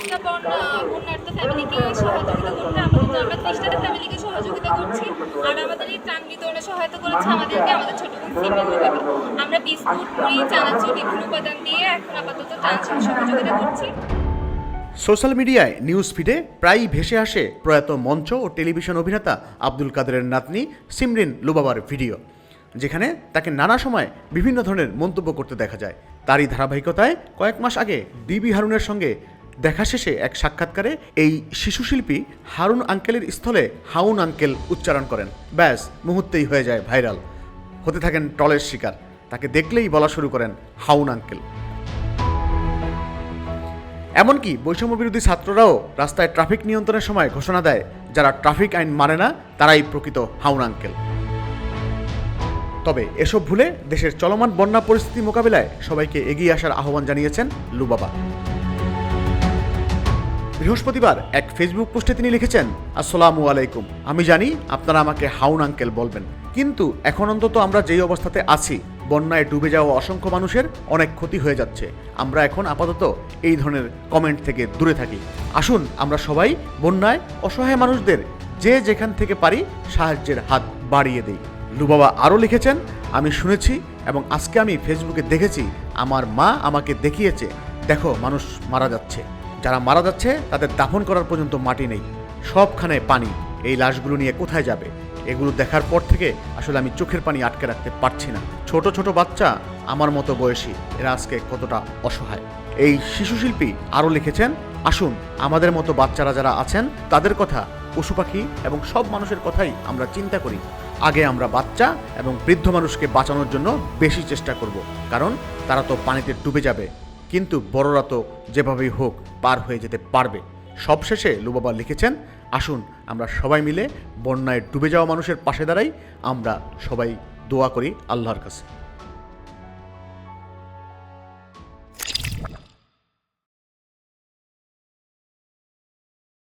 একটা বন্যার্ত ফ্যামিলিকে সহযোগিতা করতে আমরা 30টা ফ্যামিলিকে সহযোগিতা করছি। আর আমাদের এই ত্রাণ বিতরণে সহায়তা করেছে আমাদেরকে আমাদের ছোট বোন সিমরিন বাবা। আমরা বিস্কুট, মুড়ি, চানাচুর বিভিন্ন উপাদান দিয়ে এখন আপাতত ত্রাণ সহযোগিতা করছি। সোশ্যাল মিডিয়ায় নিউজ ফিডে প্রায়ই ভেসে আসে প্রয়াত মঞ্চ ও টেলিভিশন অভিনেতা আব্দুল কাদেরের নাতনি সিমরিন লুবাবার ভিডিও, যেখানে তাকে নানা সময় বিভিন্ন ধরনের মন্তব্য করতে দেখা যায়। তারই ধারাবাহিকতায় কয়েক মাস আগে ডিবি হারুনের সঙ্গে দেখা শেষে এক সাক্ষাৎকারে এই শিশুশিল্পী হারুন আঙ্কেলের স্থলে হাউন আঙ্কেল উচ্চারণ করেন। ব্যাস, মুহূর্তেই হয়ে যায় ভাইরাল, হতে থাকেন ট্রলের শিকার। তাকে দেখলেই বলা শুরু করেন হাউন আঙ্কেল। এমনকি বৈষম্য বিরোধী ছাত্ররাও রাস্তায় ট্রাফিক নিয়ন্ত্রণের সময় ঘোষণা দেয়, যারা ট্রাফিক আইন মানে না তারাই প্রকৃত হাউন আঙ্কেল। তবে এসব ভুলে দেশের চলমান বন্যা পরিস্থিতি মোকাবিলায় সবাইকে এগিয়ে আসার আহ্বান জানিয়েছেন লুবাবা। বৃহস্পতিবার এক ফেসবুক পোস্টে তিনি লিখেছেন, আসসালামু আলাইকুম, আমি জানি আপনারা আমাকে হাউন আঙ্কেল বলবেন, কিন্তু এখন অন্তত আমরা যেই অবস্থাতে আছি, বন্যায় ডুবে যাওয়া অসংখ্য মানুষের অনেক ক্ষতি হয়ে যাচ্ছে। আমরা এখন আপাতত এই ধরনের কমেন্ট থেকে দূরে থাকি। আসুন আমরা সবাই বন্যায় অসহায় মানুষদের যে যেখান থেকে পারি সাহায্যের হাত বাড়িয়ে দিই। লুবাবা আরও লিখেছেন, আমি শুনেছি এবং আজকে আমি ফেসবুকে দেখেছি, আমার মা আমাকে দেখিয়েছে, দেখো মানুষ মারা যাচ্ছে, যারা মারা যাচ্ছে তাদের দাফন করার পর্যন্ত মাটি নেই, সবখানে পানি, এই লাশগুলো নিয়ে কোথায় যাবে? এগুলো দেখার পর থেকে আসলে আমি চোখের পানি আটকে রাখতে পারছি না। ছোট ছোট বাচ্চা আমার মতো বয়সী, এরা আজকে কতটা অসহায়। এই শিশুশিল্পী আরও লিখেছেন, আসুন আমাদের মতো বাচ্চারা যারা আছেন তাদের কথা, পশু পাখি এবং সব মানুষের কথাই আমরা চিন্তা করি। আগে আমরা বাচ্চা এবং বৃদ্ধ মানুষকে বাঁচানোর জন্য বেশি চেষ্টা করব, কারণ তারা তো পানিতে ডুবে যাবে, কিন্তু বড়রা তো যেভাবেই হোক পার হয়ে যেতে পারবে। সবশেষে লুবাবা লিখেছেন, আসুন আমরা সবাই মিলে বন্যায় ডুবে যাওয়া মানুষের পাশে দাঁড়াই, আমরা সবাই দোয়া করি আল্লাহর কাছে।